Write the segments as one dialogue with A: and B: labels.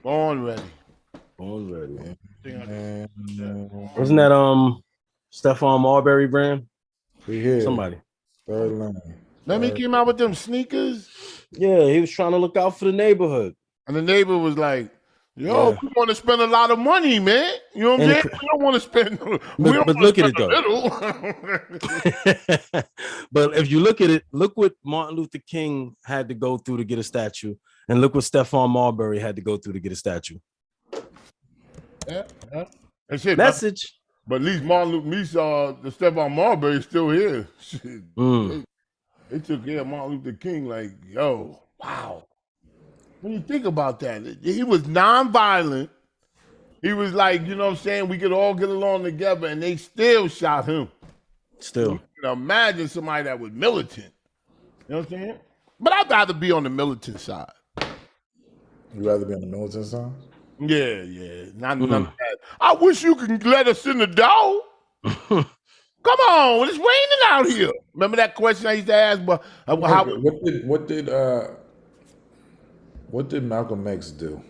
A: Born ready.
B: Born ready.
C: Man.
B: Wasn't that Stephon Marbury brand?
C: We here.
B: Somebody.
C: Third lane.
A: Then he came out with them sneakers.
B: Yeah, he was trying to look out for the neighborhood.
A: And the neighbor was like, yo, we want to spend a lot of money, man. You know what I'm saying? We don't want to spend.
B: But look at it though. But if you look at it, look what Martin Luther King had to go through to get a statue, and look what Stephon Marbury had to go through to get a statue.
A: Yeah. Shit,
B: message.
A: But at least the Stephon Marbury is still here. Shit. They took care of Martin Luther King like, yo, wow. When you think about that, he was nonviolent. He was like, you know what I'm saying, we could all get along together, and they still shot him.
B: Still.
A: You can imagine somebody that was militant. You know what I'm saying? But I'd rather be on the militant side.
C: You'd rather be on the militant side?
A: Yeah. None of that. I wish you could let us in the door. Come on, it's raining out here. Remember that question I used to ask? But
C: what did Malcolm X do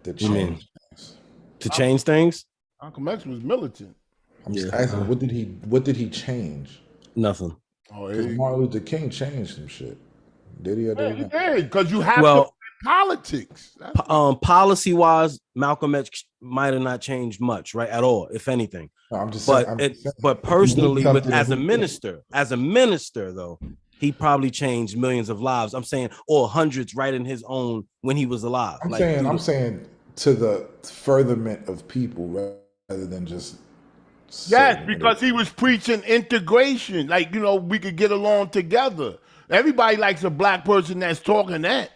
C: to
B: change things? To change things?
A: Malcolm X was militant.
C: I'm just asking, what did he change?
B: Nothing.
C: Because Martin Luther King changed some shit. Did he or did he not?
A: Because you have to politics.
B: Policy-wise, Malcolm X might have not changed much, right? At all, if anything.
C: No, I'm just saying,
B: but personally, as a minister though, he probably changed millions of lives. I'm saying, or hundreds, right in his own when he was alive.
C: I'm saying to the furtherment of people rather than just.
A: Yes, because he was preaching integration. Like, we could get along together. Everybody likes a black person that's talking that.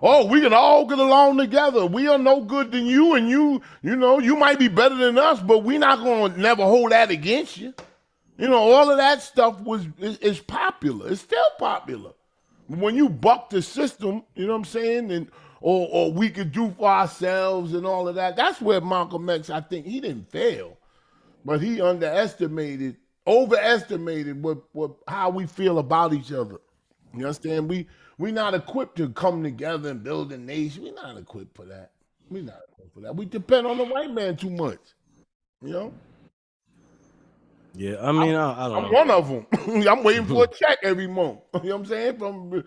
A: Oh, we can all get along together. We are no good than you, and you might be better than us, but we're not going to never hold that against you. All of that stuff is popular. It's still popular. When you buck the system, you know what I'm saying, and or we could do for ourselves and all of that. That's where Malcolm X, I think, he didn't fail, but he overestimated what how we feel about each other. You understand? We're not equipped to come together and build a nation. We're not equipped for that. We depend on the white man too much. Yeah,
B: I mean, I don't know.
A: I'm one of them. I'm waiting for a check every month. You know what I'm saying? From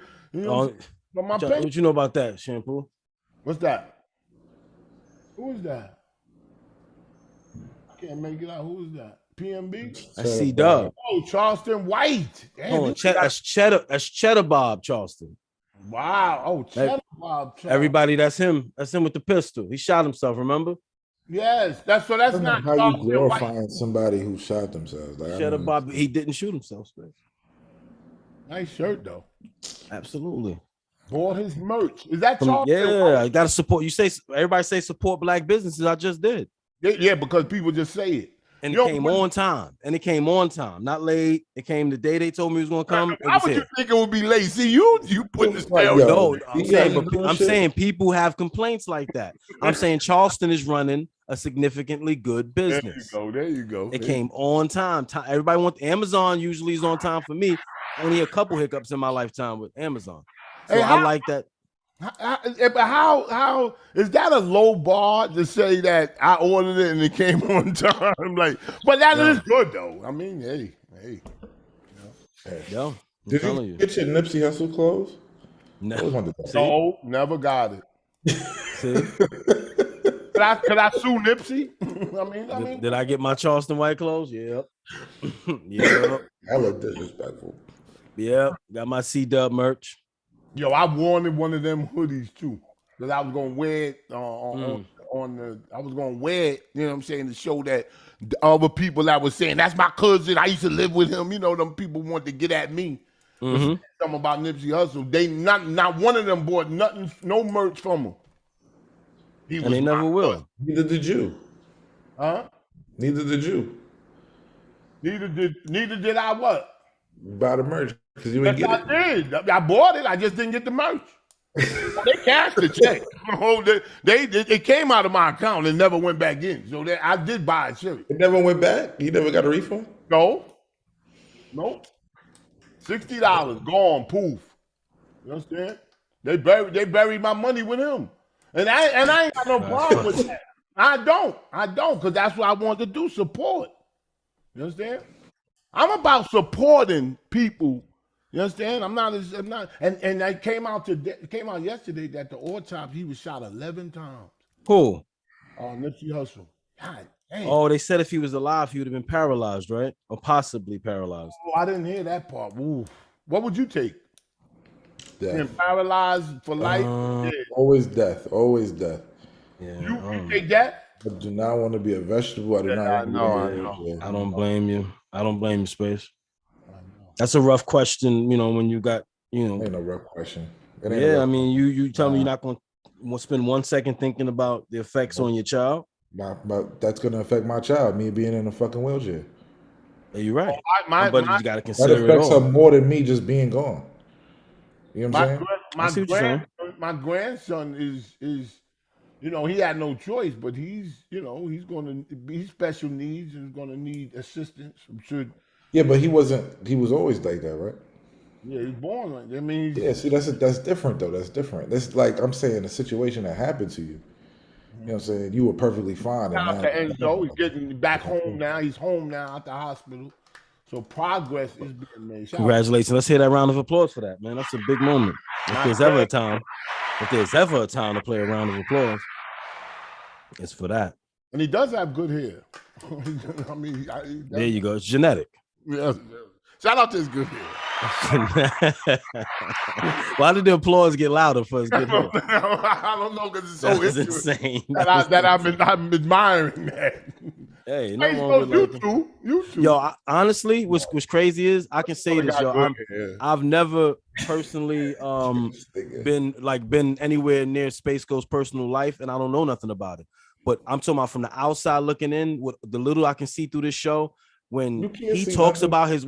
A: my pay.
B: What you know about that, Shampoo?
A: What's that? Who is that? I can't make it out. Who is that? PMB?
B: I see Dub.
A: Oh, Charleston White. Damn,
B: that's Cheddar Bob Charleston.
A: Wow. Oh, Cheddar Bob Charleston.
B: Everybody, that's him. That's him with the pistol. He shot himself, remember?
A: Yes. That's not
C: how you glorifying somebody who shot themselves. Like,
B: Cheddar Bob, he didn't shoot himself.
A: Nice shirt, though.
B: Absolutely.
A: Bought his merch. Is that Charleston?
B: Yeah, I gotta support. Everybody say support black businesses. I just did.
A: Yeah, because people just say it.
B: And it came on time. Not late. It came the day they told me it was going to come.
A: How would you think it would be late? See, you put this down.
B: No, I'm saying people have complaints like that. I'm saying Charleston is running a significantly good business.
A: There you go.
B: It came on time. Everybody wants Amazon usually is on time for me. Only a couple hiccups in my lifetime with Amazon. So I like that.
A: How is that a low bar to say that I ordered it and it came on time? But that is good though. I mean, hey.
B: Yo,
C: did you get your Nipsey Hussle clothes?
B: No,
A: never got it. Could I sue Nipsey? I mean,
B: did I get my Charleston White clothes? Yep.
C: That look disrespectful.
B: Yep, got my C-Dub merch.
A: Yo, I wanted one of them hoodies too, because I was gonna wear it I was gonna wear it, you know what I'm saying, to show that the other people that was saying that's my cousin, I used to live with him, them people want to get at me. Something about Nipsey Hussle. They not one of them bought nothing, no merch from him.
B: And they never will.
C: Neither did you.
A: Huh?
C: Neither did you.
A: Neither did I what?
C: Buy the merch. Because you didn't get it.
A: I did. I bought it. I just didn't get the merch. They cashed the check. It came out of my account and never went back in. So I did buy a shirt.
C: It never went back? You never got a refund?
A: No. Nope. $60 gone, poof. You understand? They buried my money with him. And I ain't got no problem with that. I don't, because that's what I want to do. Support. You understand? I'm about supporting people. You understand? I'm not. And that came out yesterday that the autopsy he was shot 11 times.
B: Who?
A: Nipsey Hussle. God damn.
B: Oh, they said if he was alive, he would have been paralyzed, right? Or possibly paralyzed.
A: Oh, I didn't hear that part. Ooh. What would you take?
C: Death.
A: Being paralyzed for life? Yeah.
C: Always death. Always death.
B: Yeah,
A: You take that?
C: I do not want to be a vegetable. I do not want to be
B: I don't blame you. I don't blame you, Space. That's a rough question, when you got,
C: Ain't no rough question.
B: Yeah, I mean, you tell me you're not going to spend 1 second thinking about the effects on your child.
C: But that's going to affect my child, me being in a fucking wheelchair.
B: Yeah, you're right.
A: But
B: you got to consider
C: that affects
B: it all.
C: her more than me just being gone. You know what I'm saying?
A: My grandson is he had no choice, but he's special needs and is going to need assistance. I'm sure.
C: Yeah, but he was always like that, right?
A: Yeah, he's born like that. I mean,
C: see, that's different though. That's different. That's like I'm saying, a situation that happened to you. You know what I'm saying? You were perfectly fine.
A: And he's getting back home now. He's home now at the hospital. So progress is being made.
B: Congratulations. Let's hear that round of applause for that, man. That's a big moment. If there's ever a time to play a round of applause, it's for that.
A: And he does have good hair. I mean,
B: there you go. It's genetic.
A: Yeah. Shout out to his good hair.
B: Why did the applause get louder for his good hair?
A: I don't know, because it's so
B: insane.
A: I'm admiring that.
B: Hey, no wrong with
A: you too.
B: Yo, honestly, what's crazy is I can say this, yo. I've never personally been anywhere near Space Ghost's personal life, and I don't know nothing about it. But I'm talking about from the outside looking in, with the little I can see through this show. When he talks about his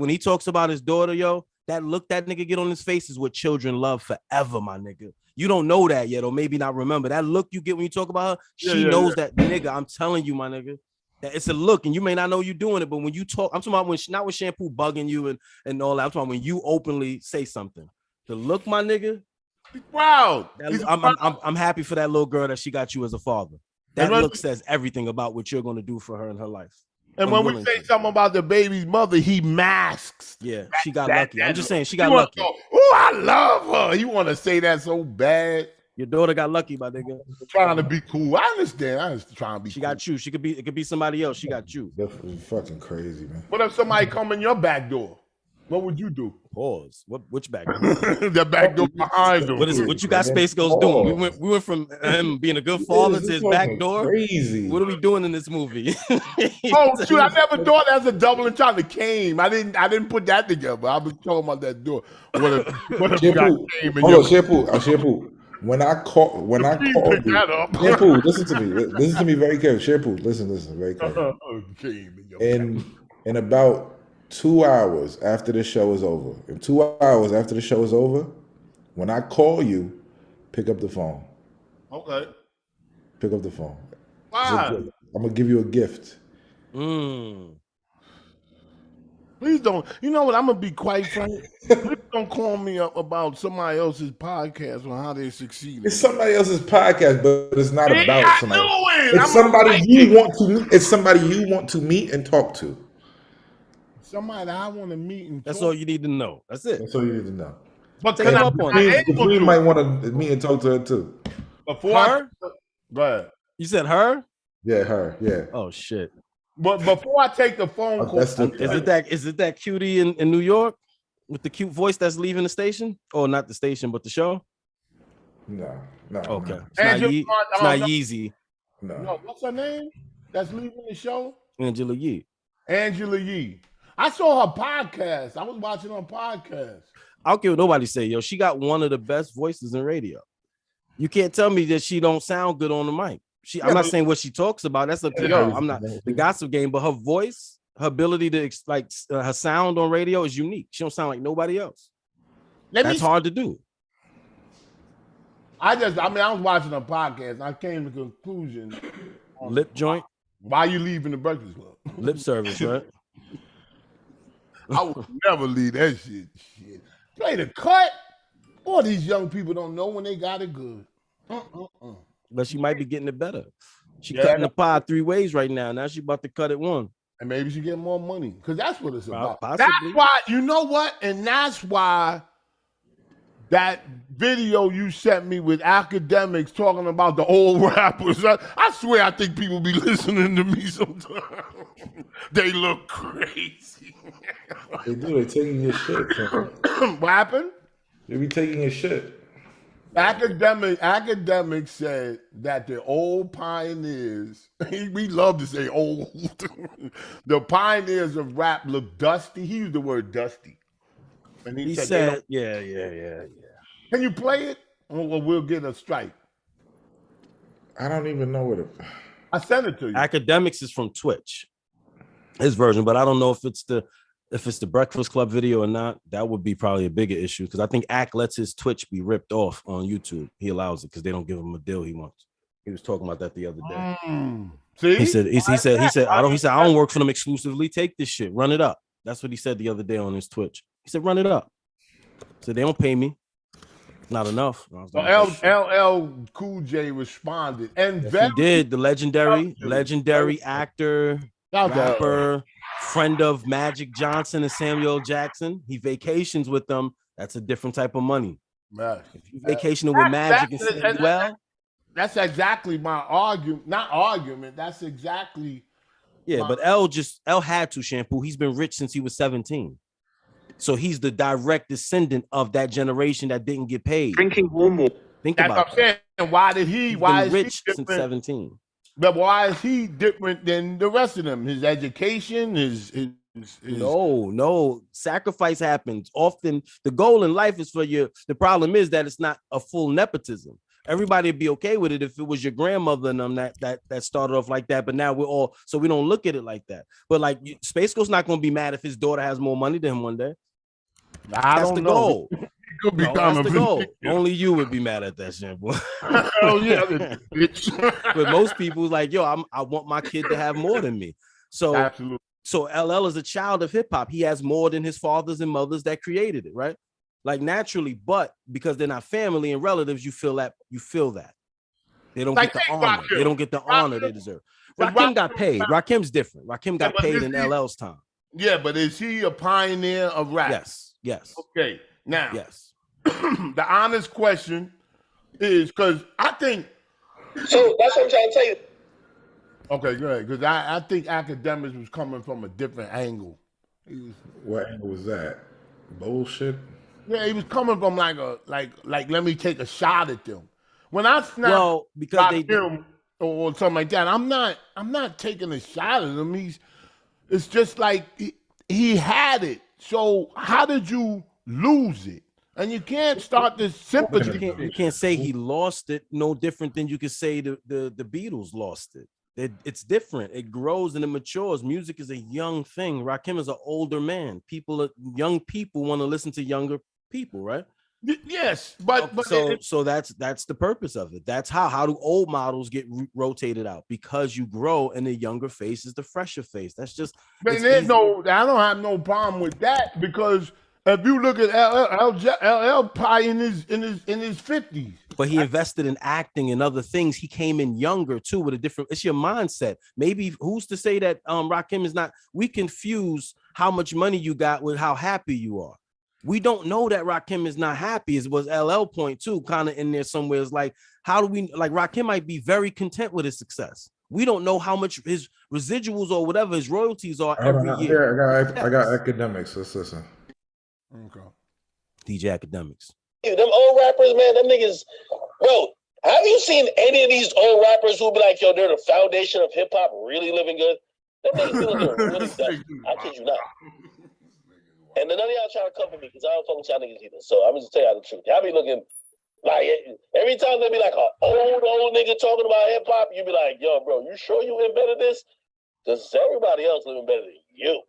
B: daughter, yo, that look that nigga get on his face is what children love forever, my nigga. You don't know that yet, or maybe not remember. That look you get when you talk about her, she knows that, nigga. I'm telling you, my nigga. That it's a look, and you may not know you're doing it, but when you talk, I'm talking about not with shampoo bugging you and all that. I'm talking about when you openly say something. The look, my nigga.
A: He's proud.
B: I'm happy for that little girl that she got you as a father. That look says everything about what you're going to do for her in her life.
A: And when we say something about the baby's mother, he masks.
B: Yeah, she got lucky. I'm just saying she got lucky.
A: Oh, I love her. You want to say that so bad?
B: Your daughter got lucky, my nigga.
A: Trying to be cool. I understand. I was trying to be.
B: She got you. It could be somebody else. She got you.
C: That's fucking crazy, man.
A: What if somebody come in your back door? What would you do?
B: Pause. Which back door?
A: The back door behind them.
B: What you got Space Ghost doing? We went from him being a good father to his back door.
C: Crazy.
B: What are we doing in this movie?
A: Oh shoot! I never thought that's a double entendre came. I didn't put that together. I was talking about that door. What if
C: shampoo.
A: Came in your
C: shampoo. When I called you, shampoo, listen to me very carefully. Shampoo, listen very carefully. In about 2 hours after the show is over, when I call you, pick up the phone.
A: Okay.
C: Pick up the phone.
A: Why?
C: I'm gonna give you a gift.
A: Please don't. You know what? I'm gonna be quite frank. Please don't call me up about somebody else's podcast on how they succeeded.
C: It's somebody else's podcast, but it's not about somebody.
A: It's somebody
C: you want to meet. It's somebody you want to meet and talk to.
A: Somebody that I want to meet and
B: That's all you need to know. That's it.
C: That's all you need to know.
A: But
B: take up on it.
C: You might want to meet and talk to her too.
B: Her?
A: Go ahead.
B: You said her?
C: Yeah, her. Yeah.
B: Oh shit.
A: But before I take the phone call,
B: is it that cutie in New York with the cute voice that's leaving the station? Or not the station, but the show?
C: No.
B: Okay.
C: No.
B: It's not Yeezy.
A: No. What's her name? That's leaving the show?
B: Angela Yee.
A: I saw her podcast. I was watching her podcast.
B: I don't care what nobody say, yo. She got one of the best voices in radio. You can't tell me that she don't sound good on the mic. I'm not saying what she talks about. That's up to y'all. I'm not the gossip game, but her voice, her ability to her sound on radio is unique. She don't sound like nobody else. That's hard to do.
A: I was watching a podcast and I came to the conclusion.
B: Lip joint.
A: Why you leaving the Breakfast Club?
B: Lip service, right?
A: I would never leave that shit. Play the cut. All these young people don't know when they got it good.
B: but she might be getting it better. She cutting the pie 3 ways right now. Now she about to cut it 1.
A: And maybe she get more money because that's what it's about.
B: Possibly.
A: That's why, you know what? And that's why that video you sent me with academics talking about the old rappers. I swear I think people be listening to me sometimes. They look crazy.
C: They do. They're taking your shit.
A: What happened?
C: They be taking your shit.
A: Academics said that the old pioneers, we love to say old, the pioneers of rap look dusty. He used the word dusty. And he said
B: yeah.
A: Can you play it? Or we'll get a strike.
C: I don't even know what it.
A: I sent it to you.
B: Academics is from Twitch, his version, but I don't know if it's the Breakfast Club video or not. That would be probably a bigger issue because I think Ack lets his Twitch be ripped off on YouTube. He allows it because they don't give him a deal he wants. He was talking about that the other day.
A: See?
B: He said I don't work for them exclusively. Take this shit, run it up. That's what he said the other day on his Twitch. He said, run it up. So they don't pay me. Not enough.
A: So LL Cool J responded, and
B: he did. The legendary actor, rapper, friend of Magic Johnson and Samuel Jackson. He vacations with them. That's a different type of money.
A: Man.
B: If you vacationing with Magic and Samuel,
A: that's exactly my argument. Not argument. That's exactly.
B: But L had to shampoo. He's been rich since he was 17. So he's the direct descendant of that generation that didn't get paid.
D: Drinking warm water.
A: That's what I'm saying. Why is he
B: rich since 17?
A: But why is he different than the rest of them? His education, his
B: No. Sacrifice happens. Often the goal in life is for you. The problem is that it's not a full nepotism. Everybody would be okay with it if it was your grandmother and them that started off like that. But now so we don't look at it like that. But like Space Ghost's not going to be mad if his daughter has more money than him one day. That's the goal.
A: Could be
B: that's the goal. Only you would be mad at that shit, boy.
A: Hell yeah, bitch.
B: But most people like, I want my kid to have more than me. So
A: absolutely.
B: So LL is a child of hip hop. He has more than his fathers and mothers that created it, right? Like naturally, but because they're not family and relatives, you feel that. They don't get the honor. They don't get the honor they deserve. Rakim got paid. Rakim's different. Rakim got paid in LL's time.
A: Yeah, but is he a pioneer of rap?
B: Yes.
A: Okay. Now,
B: yes.
A: The honest question is because I think.
D: So that's what I'm trying to tell you.
A: Okay, go ahead. Because I think Academics was coming from a different angle.
C: What angle was that? Bullshit.
A: Yeah, he was coming from like let me take a shot at them. When I snap
B: because they
A: him or something like that, I'm not taking a shot at him. It's just like he had it. So how did you lose it? And you can't start this sympathy.
B: You can't say he lost it. No different than you could say the Beatles lost it. It's different. It grows and it matures. Music is a young thing. Rakim is an older man. Young people want to listen to younger people, right?
A: Yes, but
B: so that's the purpose of it. That's how do old models get rotated out? Because you grow and the younger face is the fresher face. That's just.
A: I don't have no problem with that because if you look at LL probably in his 50s.
B: But he invested in acting and other things. He came in younger too with a different. It's your mindset. Maybe who's to say that Rakim is not? We confuse how much money you got with how happy you are. We don't know that Rakim is not happy. It was LL point too, kind of in there somewhere. It's like, how do we like Rakim might be very content with his success. We don't know how much his residuals or whatever his royalties are every year.
C: I got Academics. Let's listen.
A: Okay.
B: DJ Academics.
D: Them old rappers, man, them niggas. Bro, have you seen any of these old rappers who be like, yo, they're the foundation of hip hop, really living good? Them niggas feel like they're really done. I kid you not. And then none of y'all trying to come for me because I don't fuck with y'all niggas either. So I'm just tell y'all the truth. Y'all be looking like every time they be like an old nigga talking about hip hop, you be like, yo, bro, you sure you invented this? Because everybody else living better than you.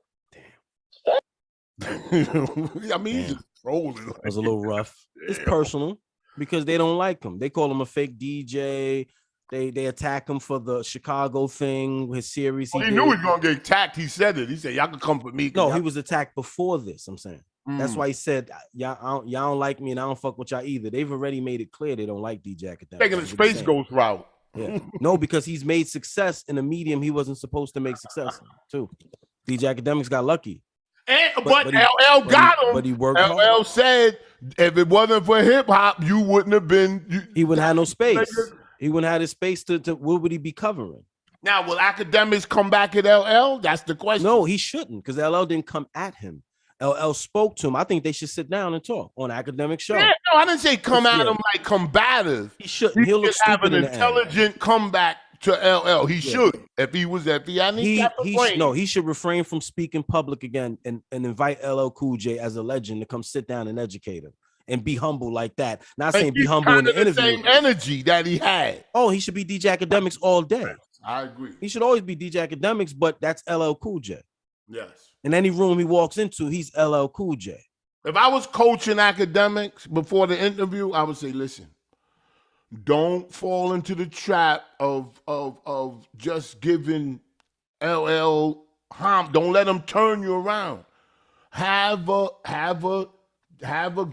A: I mean, he's just trolling.
B: It was a little rough. It's personal because they don't like him. They call him a fake DJ. They attack him for the Chicago thing, his series.
A: He knew he was gonna get attacked. He said it. He said, "Y'all can come for me."
B: No, he was attacked before this. I'm saying That's why he said, y'all don't like me and I don't fuck with y'all either. They've already made it clear they don't like DJ Academics.
A: Taking the Space Ghost route.
B: Yeah. No, because he's made success in a medium he wasn't supposed to make success in, too. DJ Academics got lucky.
A: But LL got him.
B: But he worked
A: LL
B: hard.
A: said, if it wasn't for hip hop, you wouldn't have been.
B: He wouldn't have no space. He wouldn't have his space to what would he be covering?
A: Now, will Academics come back at LL? That's the question.
B: No, he shouldn't, because LL didn't come at him. LL spoke to him. I think they should sit down and talk on Academic Show.
A: Yeah, no, I didn't say come at him like combative.
B: He shouldn't. He'll look
A: have
B: stupid
A: an
B: in the
A: intelligent comeback to LL. He should. If he had
B: he should refrain from speaking public again and invite LL Cool J as a legend to come sit down and educate him and be humble like that. Not saying be humble in the interview.
A: Same energy that he had.
B: Oh, he should be DJ Academics all day.
A: I agree.
B: He should always be DJ Academics, but that's LL Cool J.
A: Yes.
B: In any room he walks into, he's LL Cool J.
A: If I was coaching Academics before the interview, I would say, listen, don't fall into the trap of just giving LL harm. Don't let him turn you around. Have a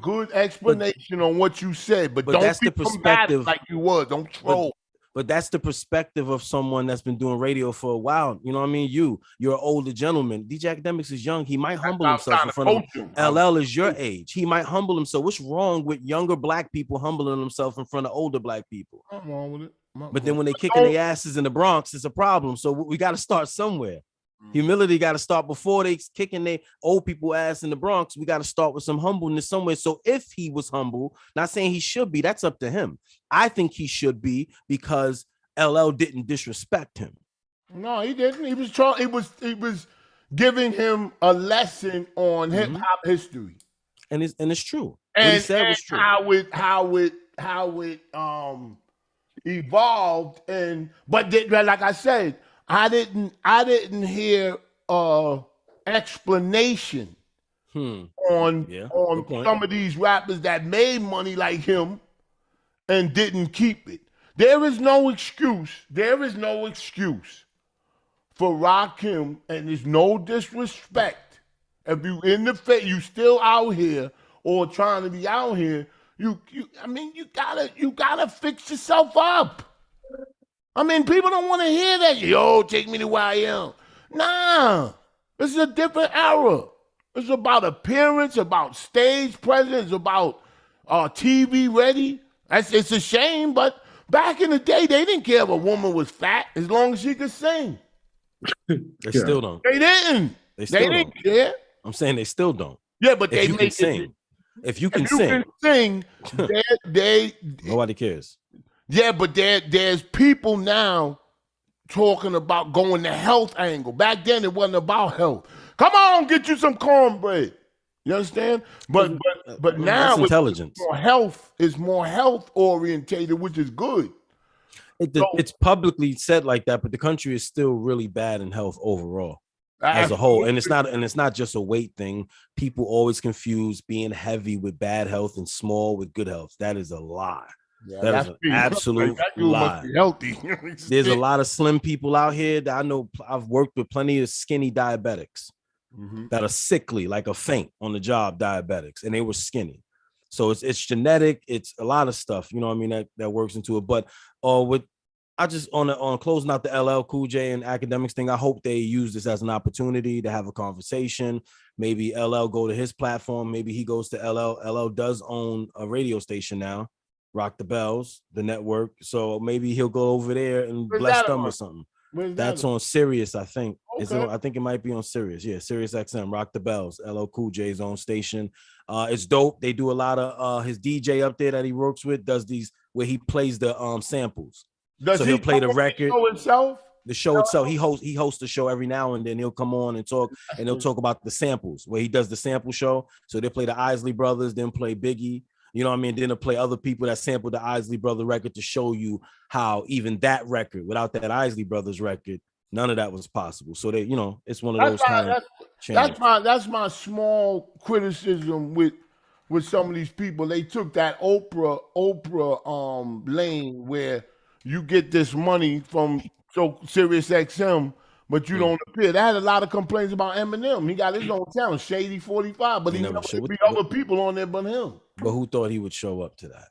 A: good explanation on what you said, but don't
B: that's
A: be
B: the perspective
A: like you was. Don't troll.
B: But that's the perspective of someone that's been doing radio for a while. You know what I mean? You're an older gentleman. DJ Academics is young. He might humble himself in front of him. LL is your age. He might humble himself. What's wrong with younger black people humbling themselves in front of older black people?
A: What's wrong with it?
B: But then when they kicking their asses in the Bronx, it's a problem. So we got to start somewhere. Humility got to start before they kicking their old people ass in the Bronx. We got to start with some humbleness somewhere. So if he was humble, not saying he should be, that's up to him. I think he should be, because LL didn't disrespect him.
A: No, he didn't. He was giving him a lesson on hip hop history,
B: and it's true.
A: And
B: what he said was true.
A: How it evolved, but like I said, I didn't hear explanation on some of these rappers that made money like him and didn't keep it. There is no excuse. There is no excuse for Rakim, and there's no disrespect. If you in the face, you still out here or trying to be out here, you gotta fix yourself up. I mean, people don't want to hear that. Yo, take me to where I am. Nah, this is a different era. It's about appearance, about stage presence, about TV ready. It's a shame, but back in the day, they didn't care if a woman was fat as long as she could sing.
B: They still don't.
A: They didn't. They didn't care.
B: I'm saying they still don't.
A: Yeah, but
B: if you can sing. If you can sing, nobody cares.
A: Yeah, but there's people now talking about going the health angle. Back then, it wasn't about health. Come on, get you some cornbread. You understand? But now
B: that's intelligence.
A: It's more health orientated, which is good.
B: It's publicly said like that, but the country is still really bad in health overall as a whole. And it's not just a weight thing. People always confuse being heavy with bad health and small with good health. That is a lie. Yeah, that is an absolute lie.
A: Healthy.
B: There's a lot of slim people out here that I know. I've worked with plenty of skinny diabetics that are sickly, like a faint on the job diabetics, and they were skinny. So it's genetic. It's a lot of stuff, you know what I mean, that works into it. But on closing out the LL Cool J and Academics thing, I hope they use this as an opportunity to have a conversation. Maybe LL go to his platform. Maybe he goes to LL. LL does own a radio station now, Rock the Bells, the network. So maybe he'll go over there and bless them or something. That's on Sirius, I think. Okay. I think it might be on Sirius. Yeah, Sirius XM, Rock the Bells, LL Cool J's own station. It's dope. They do a lot of his DJ up there that he works with does these where he plays the samples. He'll play the record. The show itself. He hosts the show every now and then. He'll come on and talk, and he'll talk about the samples where he does the sample show. So they play the Isley Brothers, then play Biggie. You know what I mean? Then to play other people that sampled the Isley Brother record to show you how even that record, without that Isley Brothers record, none of that was possible. So they, it's one of those kind of channels.
A: That's my small criticism with some of these people. They took that Oprah lane where you get this money from Sirius XM, but you don't appear. That had a lot of complaints about Eminem. He got his own channel, Shady 45, but he never be other people on there but him.
B: But who thought he would show up to that?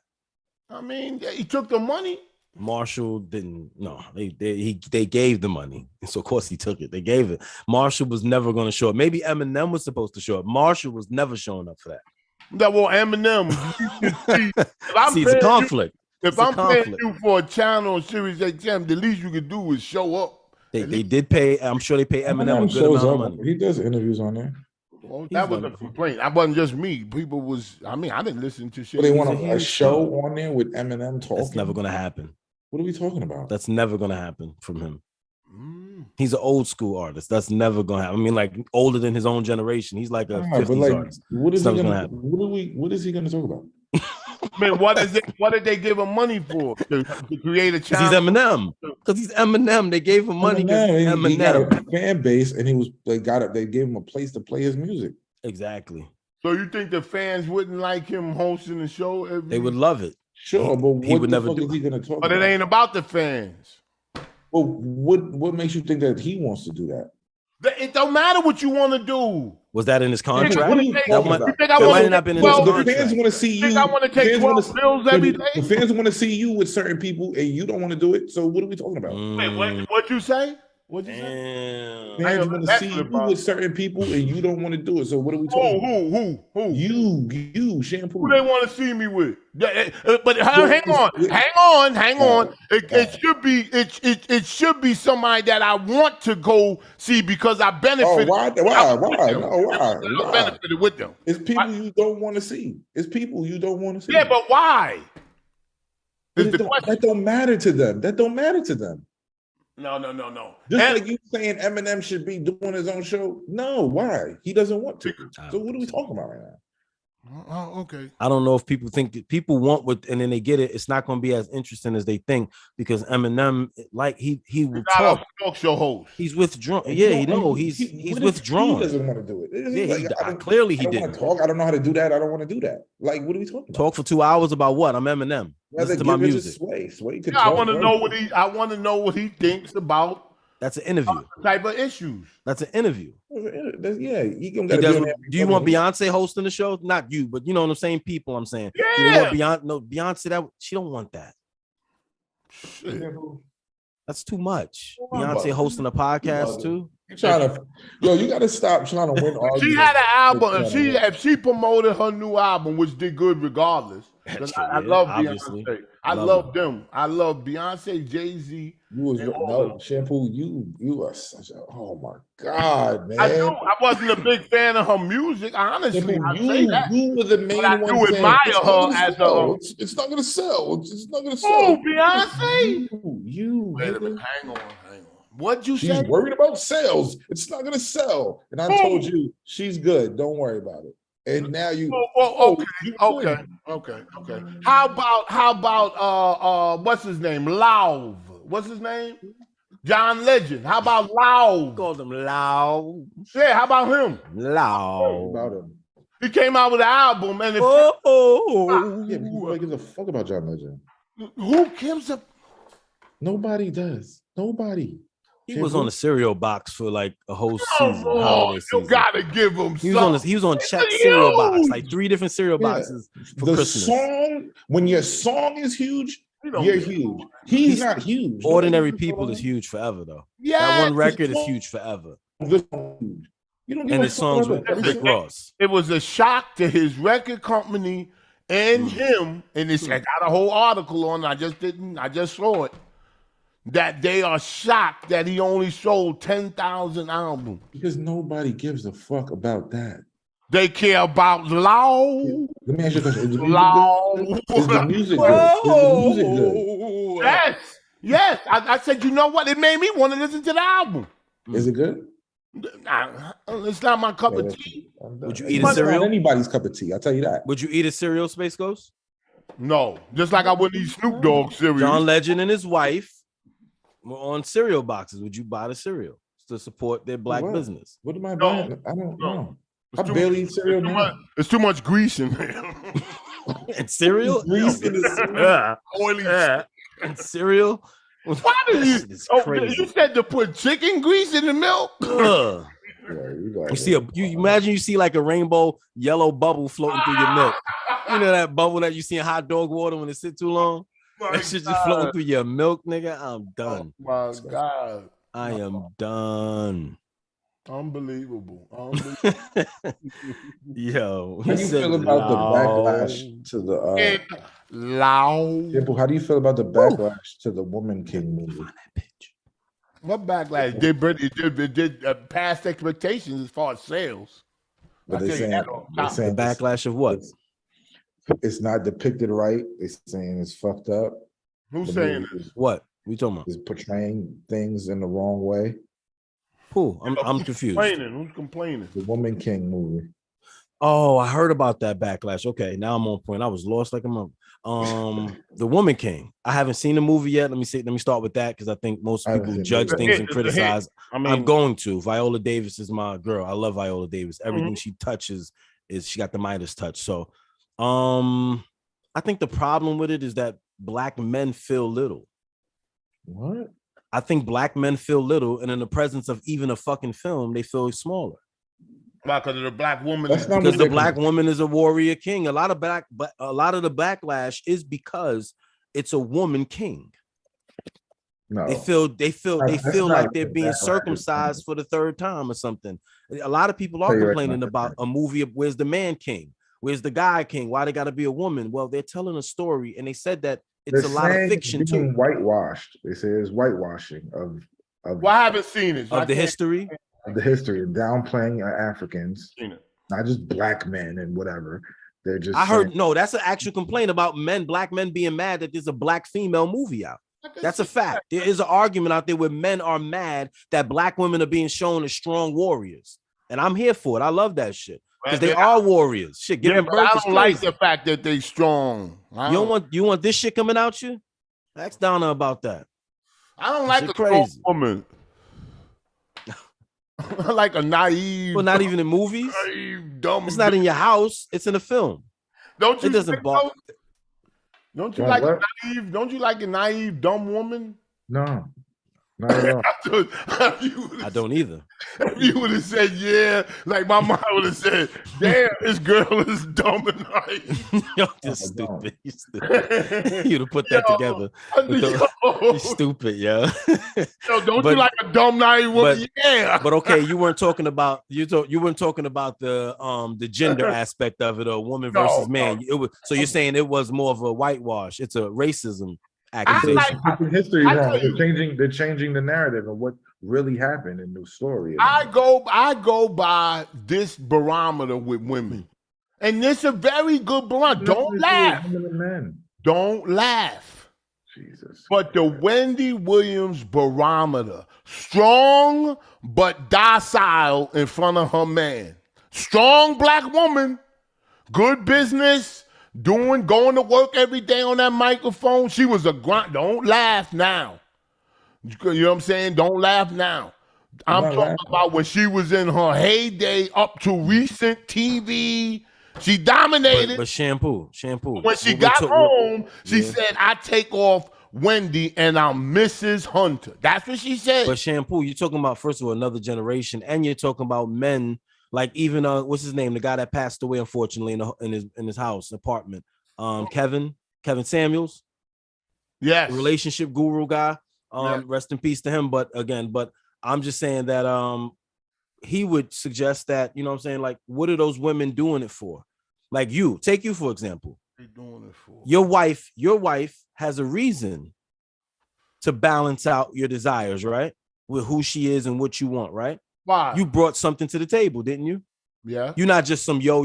A: I mean, he took the money.
B: Marshall didn't. No, they gave the money, so of course he took it. They gave it. Marshall was never going to show up. Maybe Eminem was supposed to show up. Marshall was never showing up for that.
A: That well, Eminem.
B: See, it's a conflict.
A: If I'm paying you for a channel on Sirius XM, the least you could do is show up.
B: They did pay. I'm sure they pay Eminem a good amount of money.
C: He does interviews on there.
A: Well, that was a complaint. That wasn't just me. People was. I mean, I didn't listen to shit.
C: But they want a show on there with Eminem talking.
B: That's never going to happen.
C: What are we talking about?
B: That's never going to happen from him. He's an old school artist. That's never going to happen. I mean, like older than his own generation. He's like a 50s artist.
C: What is he going to happen? What is he going to talk about?
A: Man, what did they give him money for? To create a channel?
B: He's Eminem. Because he's Eminem. They gave him money because Eminem.
C: He got a fan base, and they gave him a place to play his music.
B: Exactly.
A: So you think the fans wouldn't like him hosting the show?
B: They would love it.
C: Sure, but
B: he would never
C: do. Is he going to talk?
A: But it ain't about the fans.
C: Well, what makes you think that he wants to do that?
A: It don't matter what you want to do.
B: Was that in his contract?
A: What do you think? The
C: fans want to see you.
A: I want to take 12 pills every day.
C: The fans want to see you with certain people, and you don't want to do it. So what are we talking about?
A: Wait, what you say? What'd you say?
C: Fans want to see you with certain people, and you don't want to do it. So what are we talking about?
A: Who?
C: You, Shampoo.
A: Who they want to see me with? But hang on. It should be somebody that I want to go see because I benefited.
C: Why?
A: I benefited with them.
C: It's people you don't want to see. It's people you don't want to see.
A: Yeah, but why?
C: That don't matter to them.
A: No.
C: Just like you saying Eminem should be doing his own show. No, why? He doesn't want to. So what are we talking about right now?
A: Oh, okay.
B: I don't know if people think that people want what, and then they get it. It's not going to be as interesting as they think because Eminem, like he will talk.
A: Talk show host.
B: He's withdrawn. Yeah, he's withdrawn.
C: He doesn't want to do it.
B: Yeah, clearly he didn't
C: talk. I don't know how to do that. I don't want to do that. Like, what are we talking about?
B: Talk for 2 hours about what? I'm Eminem. Listen to my music.
C: Sway
A: I want to know what he thinks about.
B: That's an interview.
A: Type of issues.
B: That's an interview.
C: Yeah,
B: do you want Beyonce hosting the show? Not you, but you know what I'm saying. People, I'm saying.
A: Yeah.
B: You want Beyonce? No, Beyonce. That she don't want that.
A: Shit.
B: That's too much. Beyonce hosting a podcast too.
C: You got to stop trying to win arguments.
A: She had an album. If she promoted her new album, which did good regardless. I love Beyonce. I love them. I love Beyonce, Jay-Z.
C: Shampoo. You are such a my God, man.
A: I wasn't a big fan of her music. Honestly,
C: you were the main one.
A: I do admire her as a.
C: It's not gonna sell. It's not gonna sell.
A: Oh, Beyonce.
C: Wait a minute.
A: Hang on. What'd you say?
C: She's worried about sales. It's not gonna sell. And I told you she's good. Don't worry about it. And now you.
A: Okay. How about what's his name? Lauv. What's his name? John Legend. How about Lauv?
B: Called him Lauv.
A: Yeah. How about him?
B: Lauv.
C: About him.
A: He came out with an album and
C: nobody gives a fuck about John Legend.
A: Who gives a?
C: Nobody does. Nobody.
B: He was on a cereal box for like a whole season. Holiday season.
A: You gotta give him.
B: He was on Chet's cereal box, like 3 different cereal boxes for Christmas.
C: Song, when your song is huge, you're huge. He's not huge.
B: Ordinary People is huge forever, though. Yeah, that one record is huge forever.
C: And
B: his songs with Rick Ross.
A: It was a shock to his record company and him. And I got a whole article on it. I just saw it. That they are shocked that he only sold 10,000 albums.
C: Because nobody gives a fuck about that.
A: They care about Law.
C: Let me ask you a question. Is
A: the
C: music good?
A: Yes. I said, you know what? It made me want to listen to the album.
C: Is it good?
A: Nah, it's not my cup of tea.
B: Would you eat a cereal?
C: Not anybody's cup of tea. I'll tell you that.
B: Would you eat a cereal, Space Ghost?
A: No. Just like I wouldn't eat Snoop Dogg cereal.
B: John Legend and his wife were on cereal boxes. Would you buy the cereal to support their black business?
C: What am I buying? I don't know. I barely eat cereal now.
A: There's too much grease in there.
B: And cereal?
C: Grease in the cereal.
A: Oily.
B: And cereal?
A: Why did you?
B: It's
A: Oh,
B: crazy.
A: you said to put chicken grease in the milk.
B: You see you imagine you see like a rainbow yellow bubble floating through your milk. You know that bubble that you see in hot dog water when it sit too long? That shit just floating through your milk, nigga. I'm done.
A: Oh my God.
B: I am done.
A: Unbelievable.
B: Yo,
C: how do you feel about the backlash to the
A: loud?
C: How do you feel about the backlash to the Woman King movie?
A: What backlash? They did past expectations as far as sales.
C: But they're saying
B: the backlash of what?
C: It's not depicted right. They're saying it's fucked up.
A: Who's saying this?
B: What we talking about?
C: Is portraying things in the wrong way.
B: Who? I'm confused.
A: Who's complaining?
C: The Woman King movie.
B: Oh, I heard about that backlash. Okay, now I'm on point. I was lost like a month. The Woman King. I haven't seen the movie yet. Let me start with that because I think most people judge things and criticize. I'm going to. Viola Davis is my girl. I love Viola Davis. Everything she touches she got the Midas touch. So, I think the problem with it is that black men feel little.
C: What?
B: I think black men feel little, and in the presence of even a fucking film, they feel smaller.
A: Because the black woman.
B: Because the black woman is a warrior king. A lot of the backlash is because it's a woman king.
C: No.
B: They feel like they're being circumcised for the third time or something. A lot of people are complaining about a movie of where's the man king? Where's the guy king? Why they gotta be a woman? Well, they're telling a story, and they said that it's a lot of fiction too.
C: Whitewashed. They say it's whitewashing of.
A: Well, I haven't seen it.
B: Of the history.
C: The history of downplaying Africans, not just black men and whatever. They're just.
B: I heard that's an actual complaint about black men being mad that there's a black female movie out. That's a fact. There is an argument out there where men are mad that black women are being shown as strong warriors, and I'm here for it. I love that shit because they are warriors. Shit, giving birth.
A: I don't like the fact that they strong.
B: You want this shit coming out you? Ask Donna about that.
A: I don't like a crazy woman. Like a naive.
B: Well, not even in movies.
A: Naive, dumb.
B: It's not in your house. It's in a film.
A: Don't you?
B: It doesn't bother.
A: Don't you like a naive? Don't you like a naive, dumb woman?
C: No, not at all.
B: I don't either.
C: If
A: you would have said yeah, like my mom would have said, "Damn, this girl is dumb and naive."
B: Yo, this stupid. You'd have put that together. You're stupid, yo.
A: Don't you like a dumb naive woman? Yeah.
B: But okay, you weren't talking about you weren't talking about the gender aspect of it, or woman versus man. It was, so you're saying it was more of a whitewash. It's a racism accusation.
C: History wrong. They're changing the narrative of what really happened in the story.
A: I go by this barometer with women, and this is a very good barometer. Don't laugh. Don't laugh.
C: Jesus.
A: But the Wendy Williams barometer, strong but docile in front of her man. Strong black woman, good business, going to work every day on that microphone. She was a grunt. Don't laugh now. You know what I'm saying? Don't laugh now. I'm talking about when she was in her heyday up to recent TV. She dominated.
B: But shampoo.
A: When she got home, she said, "I take off Wendy and I'm Mrs. Hunter." That's what she said.
B: But shampoo, you're talking about, first of all, another generation, and you're talking about men like even what's his name, the guy that passed away unfortunately in his house apartment, Kevin Samuels,
A: yes,
B: relationship guru guy. Rest in peace to him. But I'm just saying that he would suggest that, you know what I'm saying, like, what are those women doing it for? Like take you for example.
A: What are they doing it for?
B: Your wife has a reason to balance out your desires, right? With who she is and what you want, right?
A: Why?
B: You brought something to the table, didn't you?
A: Yeah.
B: You're not just some yo,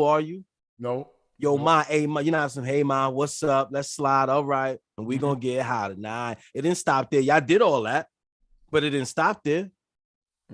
B: are you?
A: No.
B: Yo, ma, hey, ma, you're not some, hey, ma, what's up? Let's slide. All right. And we're going to get hot tonight. It didn't stop there. Y'all did all that, but it didn't stop there.